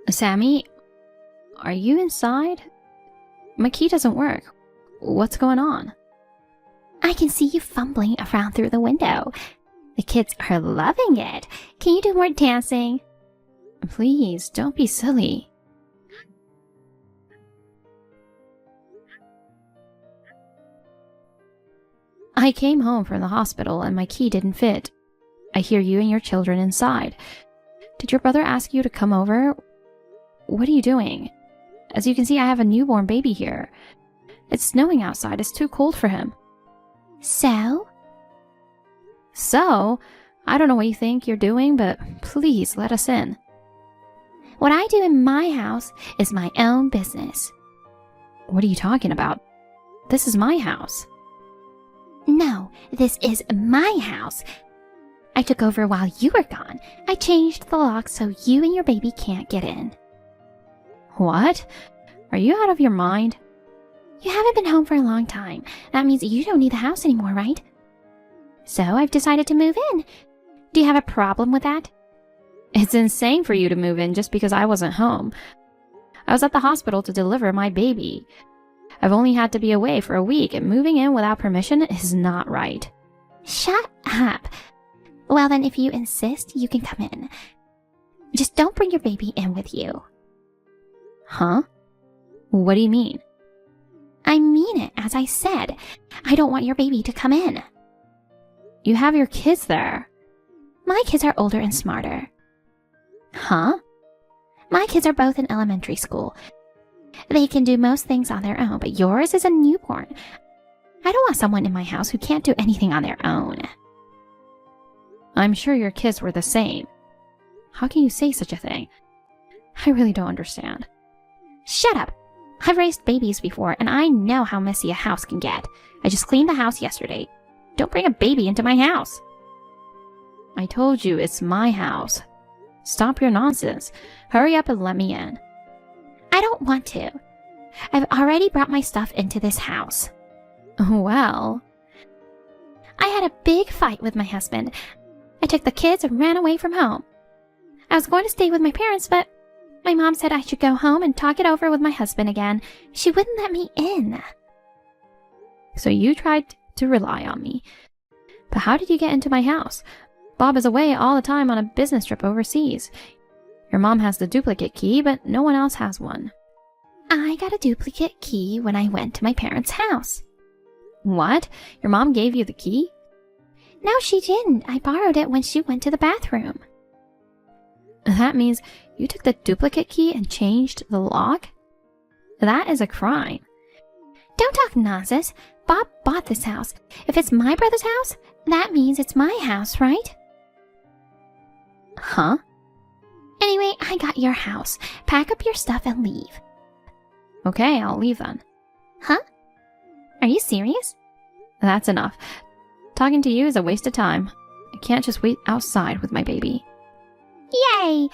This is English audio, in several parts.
Sammy, are you inside? My key doesn't work. What's going on? I can see you fumbling around through the window. The kids are loving it. Can you do more dancing? Please, don't be silly. I came home from the hospital and my key didn't fit. I hear you and your children inside. Did your brother ask you to come over? What are you doing? As you can see, I have a newborn baby here. It's snowing outside. It's too cold for him. So? So? I don't know what you think you're doing, but please let us in. What I do in my house is my own business. What are you talking about? This is my house. No, this is my house. I took over while you were gone. I changed the lock so you and your baby can't get in. What? Are you out of your mind? You haven't been home for a long time. That means you don't need the house anymore, right? So I've decided to move in. Do you have a problem with that? It's insane for you to move in just because I wasn't home. I was at the hospital to deliver my baby. I've only had to be away for a week, and moving in without permission is not right. Shut up. Well then, if you insist, you can come in. Just don't bring your baby in with you. Huh? What do you mean? I mean it, as I said. I don't want your baby to come in. You have your kids there. My kids are older and smarter. Huh? My kids are both in elementary school. They can do most things on their own, but yours is a newborn. I don't want someone in my house who can't do anything on their own. I'm sure your kids were the same. How can you say such a thing? I really don't understand. Shut up. I've raised babies before, and I know how messy a house can get. I just cleaned the house yesterday. Don't bring a baby into my house. I told you it's my house. Stop your nonsense. Hurry up and let me in. I don't want to. I've already brought my stuff into this house. Well, I had a big fight with my husband. I took the kids and ran away from home. I was going to stay with my parents, but my mom said I should go home and talk it over with my husband again. She wouldn't let me in. So you tried to rely on me. But how did you get into my house? Bob is away all the time on a business trip overseas. Your mom has the duplicate key, but no one else has one. I got a duplicate key when I went to my parents' house. What? Your mom gave you the key? No, she didn't. I borrowed it when she went to the bathroom. That means you took the duplicate key and changed the lock? That is a crime. Don't talk nonsense. Bob bought this house. If it's my brother's house, that means it's my house, right? Huh? Anyway, I got your house. Pack up your stuff and leave. Okay, I'll leave then. Huh? Are you serious? That's enough. Talking to you is a waste of time. I can't just wait outside with my baby. Yay!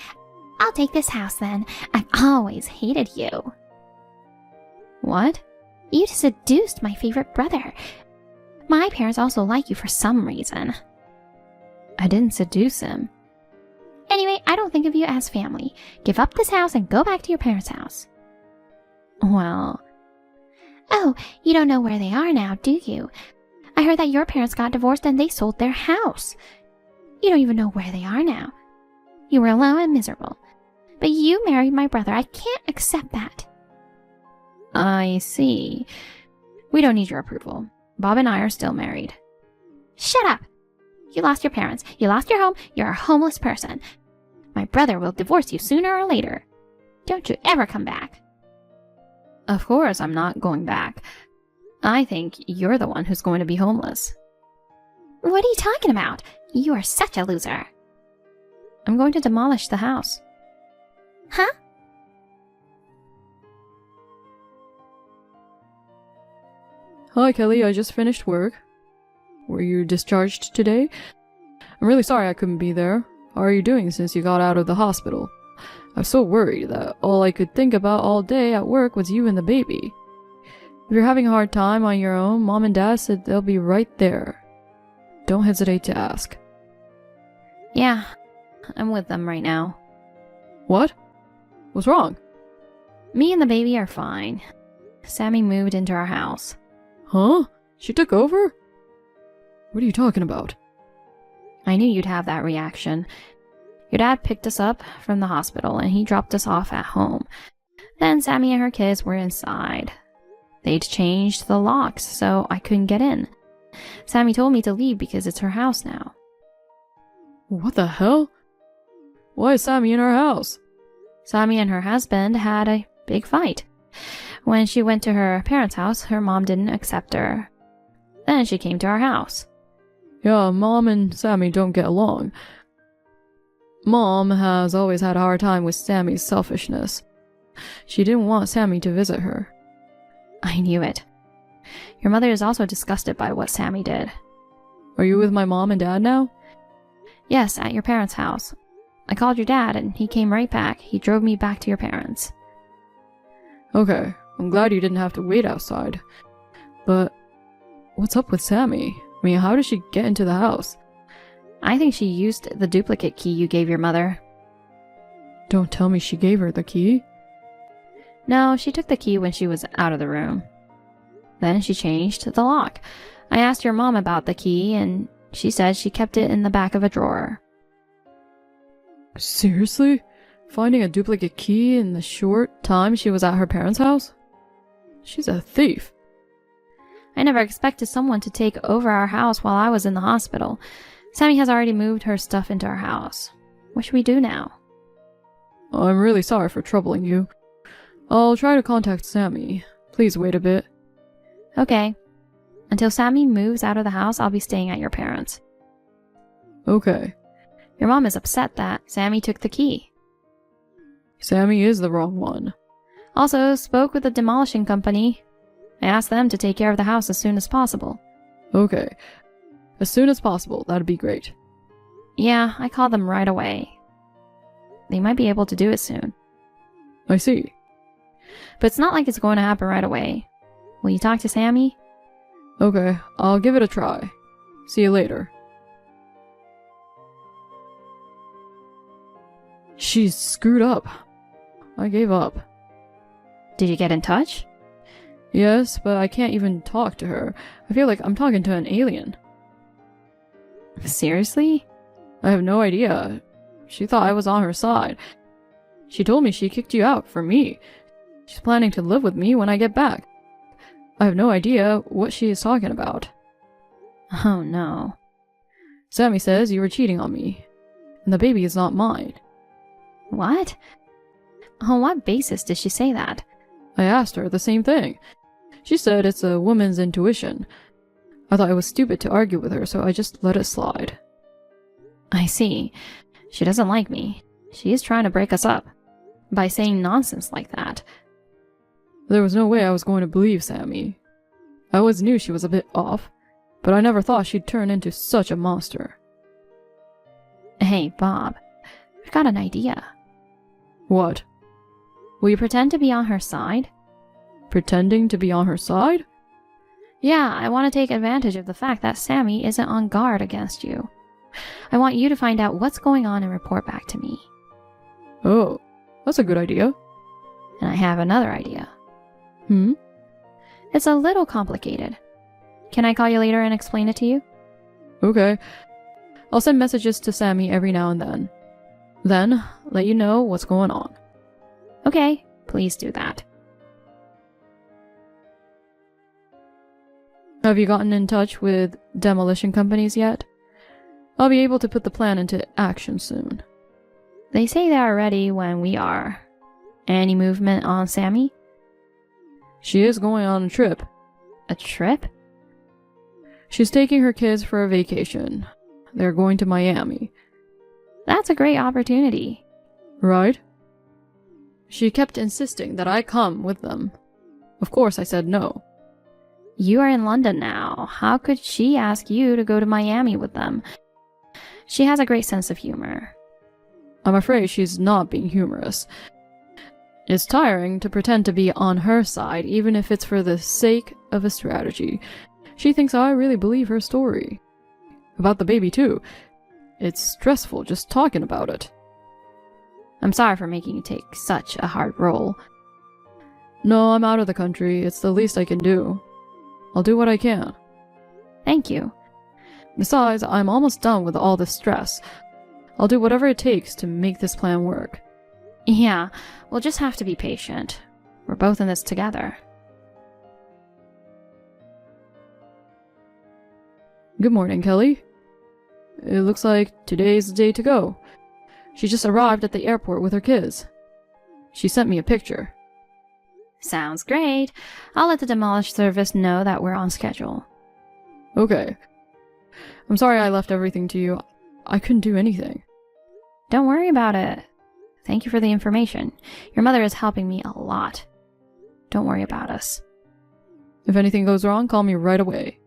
I'll take this house then. I've always hated you. What? You seduced my favorite brother. My parents also like you for some reason. I didn't seduce him. Anyway, I don't think of you as family. Give up this house and go back to your parents' house. Well... Oh, you don't know where they are now, do you? I heard that your parents got divorced and they sold their house. You don't even know where they are now. You were alone and miserable. But you married my brother. I can't accept that. I see. We don't need your approval. Bob and I are still married. Shut up! You lost your parents. You lost your home. You're a homeless person. My brother will divorce you sooner or later. Don't you ever come back. Of course I'm not going back. I think you're the one who's going to be homeless. What are you talking about? You are such a loser. I'm going to demolish the house. Huh? Hi, Kelly. I just finished work. Were you discharged today? I'm really sorry I couldn't be there. How are you doing since you got out of the hospital? I'm so worried that all I could think about all day at work was you and the baby. If you're having a hard time on your own, Mom and Dad said they'll be right there. Don't hesitate to ask. Yeah, I'm with them right now. What? What's wrong? Me and the baby are fine. Sammy moved into our house. Huh? She took over? What are you talking about? I knew you'd have that reaction. Your dad picked us up from the hospital and he dropped us off at home. Then Sammy and her kids were inside. They'd changed the locks, so I couldn't get in. Sammy told me to leave because it's her house now. What the hell? Why is Sammy in our house? Sammy and her husband had a big fight. When she went to her parents' house, her mom didn't accept her. Then she came to our house. Yeah, Mom and Sammy don't get along. Mom has always had a hard time with Sammy's selfishness. She didn't want Sammy to visit her. I knew it. Your mother is also disgusted by what Sammy did. Are you with my mom and dad now? Yes, at your parents' house. I called your dad and he came right back. He drove me back to your parents. Okay, I'm glad you didn't have to wait outside. But what's up with Sammy? I mean, how did she get into the house? I think she used the duplicate key you gave your mother. Don't tell me she gave her the key. No, she took the key when she was out of the room. Then she changed the lock. I asked your mom about the key and she said she kept it in the back of a drawer. Seriously? Finding a duplicate key in the short time she was at her parents' house? She's a thief. I never expected someone to take over our house while I was in the hospital. Sammy has already moved her stuff into our house. What should we do now? I'm really sorry for troubling you. I'll try to contact Sammy. Please wait a bit. Okay. Until Sammy moves out of the house, I'll be staying at your parents'. Okay. Your mom is upset that Sammy took the key. Sammy is the wrong one. Also, spoke with the demolishing company. I asked them to take care of the house as soon as possible. Okay. As soon as possible, that'd be great. Yeah, I called them right away. They might be able to do it soon. I see. But it's not like it's going to happen right away. Will you talk to Sammy? Okay, I'll give it a try. See you later. She's screwed up. I gave up. Did you get in touch? Yes, but I can't even talk to her. I feel like I'm talking to an alien. Seriously? I have no idea. She thought I was on her side. She told me she kicked you out for me. She's planning to live with me when I get back. I have no idea what she is talking about. Oh no. Sammy says you were cheating on me, and the baby is not mine. What? On what basis did she say that? I asked her the same thing. She said it's a woman's intuition. I thought it was stupid to argue with her, so I just let it slide. I see. She doesn't like me. She is trying to break us up by saying nonsense like that. There was no way I was going to believe Sammy. I always knew she was a bit off, but I never thought she'd turn into such a monster. Hey, Bob. I've got an idea. What? Will you pretend to be on her side? Pretending to be on her side? Yeah, I want to take advantage of the fact that Sammy isn't on guard against you. I want you to find out what's going on and report back to me. Oh, that's a good idea. And I have another idea. It's a little complicated. Can I call you later and explain it to you? Okay. I'll send messages to Sammy every now and then. Then, let you know what's going on. Okay, please do that. Have you gotten in touch with demolition companies yet? I'll be able to put the plan into action soon. They say they are ready when we are. Any movement on Sammy? She is going on a trip. A trip? She's taking her kids for a vacation. They're going to Miami. That's a great opportunity. Right? She kept insisting that I come with them. Of course I said no. You are in London now. How could she ask you to go to Miami with them? She has a great sense of humor. I'm afraid she's not being humorous. It's tiring to pretend to be on her side, even if it's for the sake of a strategy. She thinks I really believe her story. About the baby, too. It's stressful just talking about it. I'm sorry for making you take such a hard role. No, I'm out of the country. It's the least I can do. I'll do what I can. Thank you. Besides, I'm almost done with all this stress. I'll do whatever it takes to make this plan work. Yeah, we'll just have to be patient. We're both in this together. Good morning, Kelly. It looks like today's the day to go. She just arrived at the airport with her kids. She sent me a picture. Sounds great. I'll let the demolish service know that we're on schedule. Okay. I'm sorry I left everything to you. I couldn't do anything. Don't worry about it. Thank you for the information. Your mother is helping me a lot. Don't worry about us. If anything goes wrong, call me right away.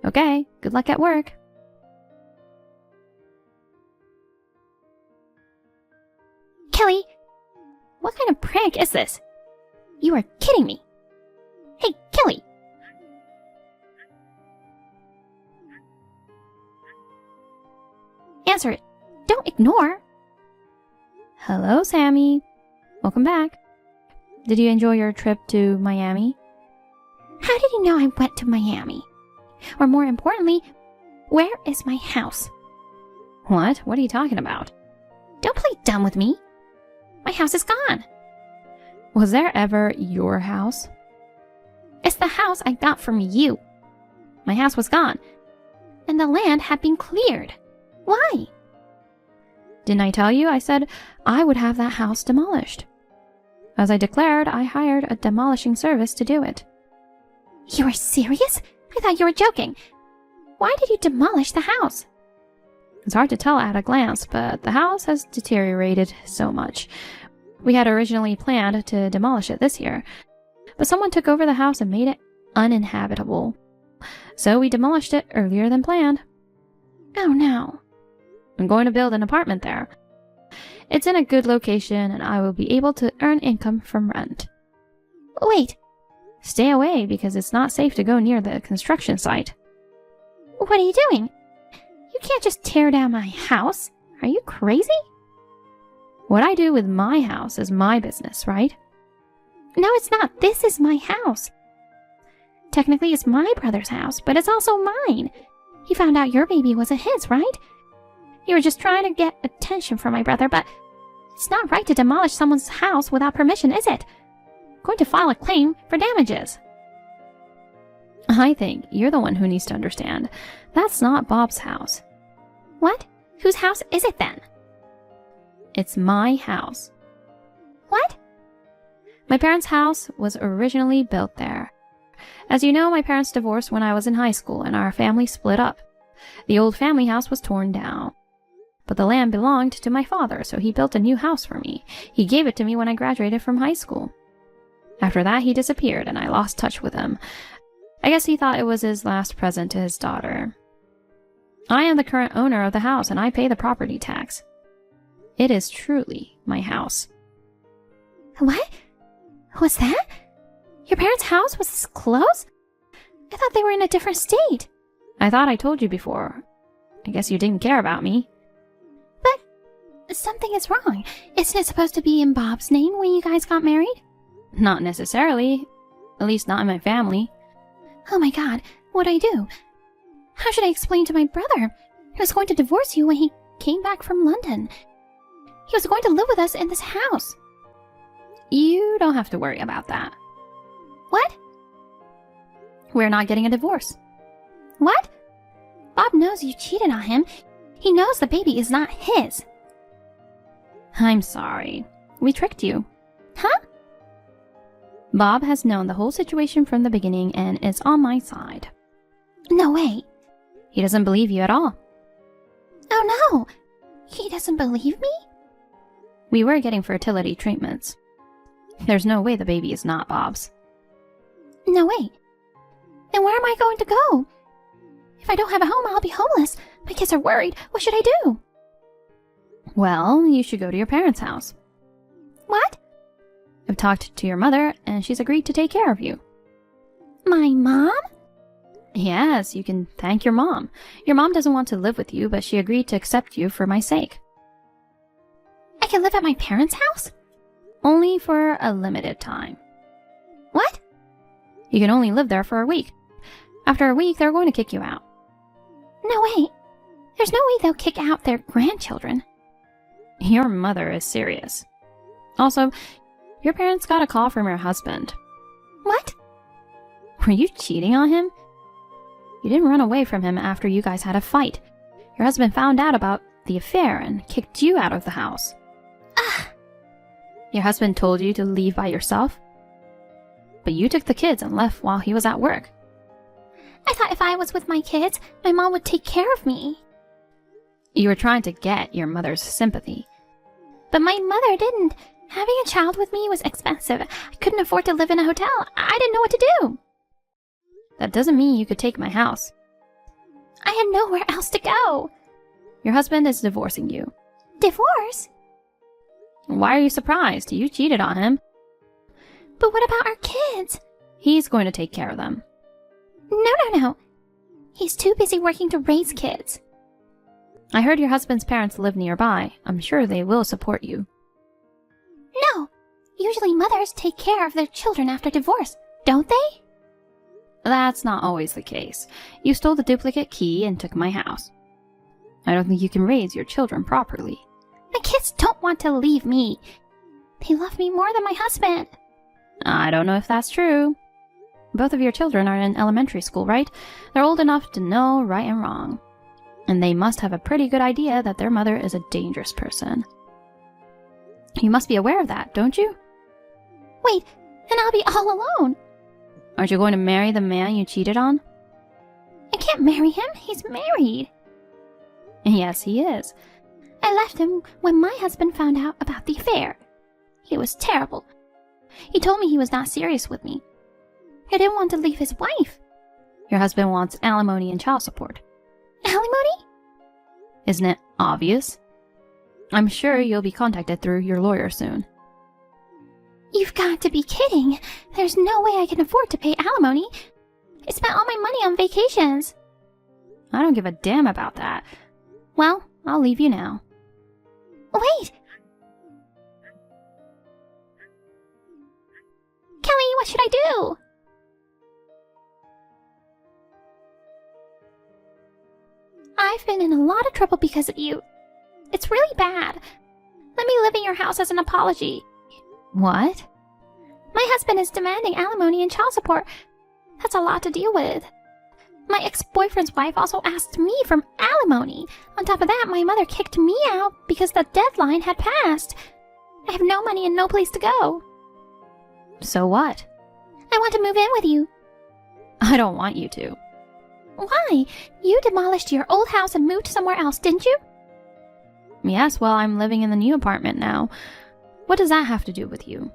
Okay, good luck at work. Kelly, what kind of prank is this? You are kidding me. Hey, Kelly. Answer it. Don't ignore. Hello, Sammy. Welcome back. Did you enjoy your trip to Miami? How did you know I went to Miami? Or more importantly, where is my house? What? What are you talking about? Don't play dumb with me. My house is gone. Was there ever your house? It's the house I got from you. My house was gone, and the land had been cleared. Why? Didn't I tell you? I said I would have that house demolished. As I declared, I hired a demolishing service to do it. You are serious? I thought you were joking. Why did you demolish the house? It's hard to tell at a glance, but the house has deteriorated so much. We had originally planned to demolish it this year, but someone took over the house and made it uninhabitable. So we demolished it earlier than planned. Oh no. I'm going to build an apartment there. It's in a good location and I will be able to earn income from rent. Wait. Stay away because it's not safe to go near the construction site. What are you doing? You can't just tear down my house. Are you crazy? What I do with my house is my business, right? No, it's not. This is my house. Technically, it's my brother's house, but it's also mine. He found out your baby wasn't his, right? You were just trying to get attention from my brother, but it's not right to demolish someone's house without permission, is it? I'm going to file a claim for damages. I think you're the one who needs to understand. That's not Bob's house. What? Whose house is it then? It's my house. What? My parents' house was originally built there. As you know, my parents divorced when I was in high school and our family split up. The old family house was torn down. But the land belonged to my father, so he built a new house for me. He gave it to me when I graduated from high school. After that, he disappeared and I lost touch with him. I guess he thought it was his last present to his daughter. I am the current owner of the house and I pay the property tax. It is truly my house. What? What's that? Your parents' house was this close? I thought they were in a different state. I thought I told you before. I guess you didn't care about me. But something is wrong. Isn't it supposed to be in Bob's name when you guys got married? Not necessarily. At least not in my family. Oh my god, what do I do? How should I explain to my brother? He was going to divorce you when he came back from London. He was going to live with us in this house. You don't have to worry about that. What? We're not getting a divorce. What? Bob knows you cheated on him. He knows the baby is not his. I'm sorry. We tricked you. Huh? Bob has known the whole situation from the beginning and is on my side. No way. He doesn't believe you at all. Oh no! He doesn't believe me? We were getting fertility treatments. There's no way the baby is not Bob's. No way. Then where am I going to go? If I don't have a home, I'll be homeless. My kids are worried. What should I do? Well, you should go to your parents' house. What? I've talked to your mother, and she's agreed to take care of you. My mom? Yes, you can thank your mom. Your mom doesn't want to live with you, but she agreed to accept you for my sake. I can live at my parents' house? Only for a limited time. What? You can only live there for a week. After a week, they're going to kick you out. No way. There's no way they'll kick out their grandchildren. Your mother is serious. Also, your parents got a call from your husband. What? Were you cheating on him? You didn't run away from him after you guys had a fight. Your husband found out about the affair and kicked you out of the house. Ugh. Your husband told you to leave by yourself? But you took the kids and left while he was at work. I thought if I was with my kids, my mom would take care of me. You were trying to get your mother's sympathy. But my mother didn't. Having a child with me was expensive. I couldn't afford to live in a hotel. I didn't know what to do. That doesn't mean you could take my house. I had nowhere else to go. Your husband is divorcing you. Divorce? Why are you surprised? You cheated on him. But what about our kids? He's going to take care of them. No. He's too busy working to raise kids. I heard your husband's parents live nearby. I'm sure they will support you. No. Usually mothers take care of their children after divorce, don't they? That's not always the case. You stole the duplicate key and took my house. I don't think you can raise your children properly. My kids don't want to leave me. They love me more than my husband. I don't know if that's true. Both of your children are in elementary school, right? They're old enough to know right and wrong. And they must have a pretty good idea that their mother is a dangerous person. You must be aware of that, don't you? Wait, then I'll be all alone. Aren't you going to marry the man you cheated on? I can't marry him. He's married. Yes, he is. I left him when my husband found out about the affair. He was terrible. He told me he was not serious with me. I didn't want to leave his wife. Your husband wants alimony and child support. Alimony? Isn't it obvious? I'm sure you'll be contacted through your lawyer soon. You've got to be kidding. There's no way I can afford to pay alimony. I spent all my money on vacations. I don't give a damn about that. Well, I'll leave you now. Wait! Kelly, what should I do? I've been in a lot of trouble because of you. It's really bad. Let me live in your house as an apology. What? My husband is demanding alimony and child support. That's a lot to deal with. My ex-boyfriend's wife also asked me for alimony. On top of that, my mother kicked me out because the deadline had passed. I have no money and no place to go. So what? I want to move in with you. I don't want you to. Why? You demolished your old house and moved somewhere else, didn't you? Yes, well, I'm living in the new apartment now. What does that have to do with you?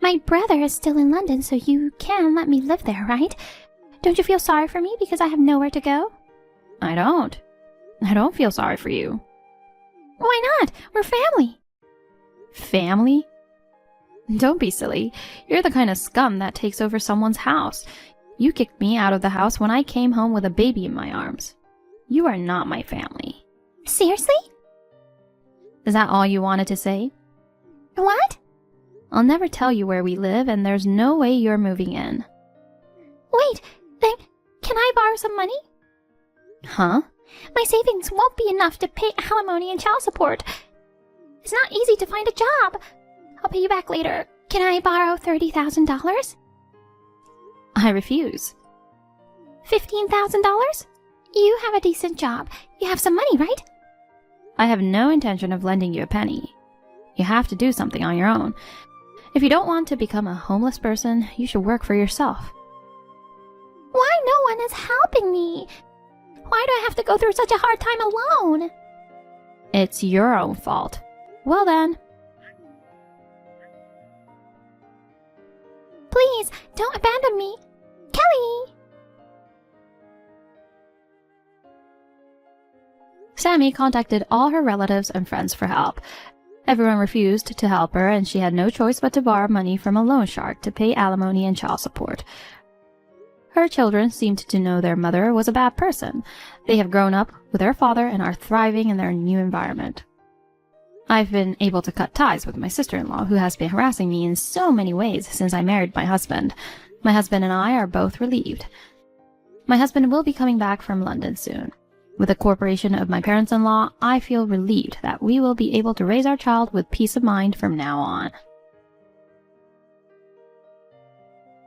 My brother is still in London, so you can let me live there, right? Don't you feel sorry for me because I have nowhere to go? I don't. I don't feel sorry for you. Why not? We're family. Family? Don't be silly. You're the kind of scum that takes over someone's house. You kicked me out of the house when I came home with a baby in my arms. You are not my family. Seriously? Is that all you wanted to say? What? I'll never tell you where we live, and there's no way you're moving in. Wait, then can I borrow some money? Huh? My savings won't be enough to pay alimony and child support. It's not easy to find a job. I'll pay you back later. Can I borrow $30,000? I refuse. $15,000? You have a decent job. You have some money, right? I have no intention of lending you a penny. You have to do something on your own. If you don't want to become a homeless person, you should work for yourself. Why no one is helping me? Why do I have to go through such a hard time alone? It's your own fault. Well then. Please, don't abandon me. Kelly! Sammy contacted all her relatives and friends for help. Everyone refused to help her, and she had no choice but to borrow money from a loan shark to pay alimony and child support. Her children seemed to know their mother was a bad person. They have grown up with their father and are thriving in their new environment. I've been able to cut ties with my sister-in-law, who has been harassing me in so many ways since I married my husband. My husband and I are both relieved. My husband will be coming back from London soon. With the cooperation of my parents-in-law, I feel relieved that we will be able to raise our child with peace of mind from now on.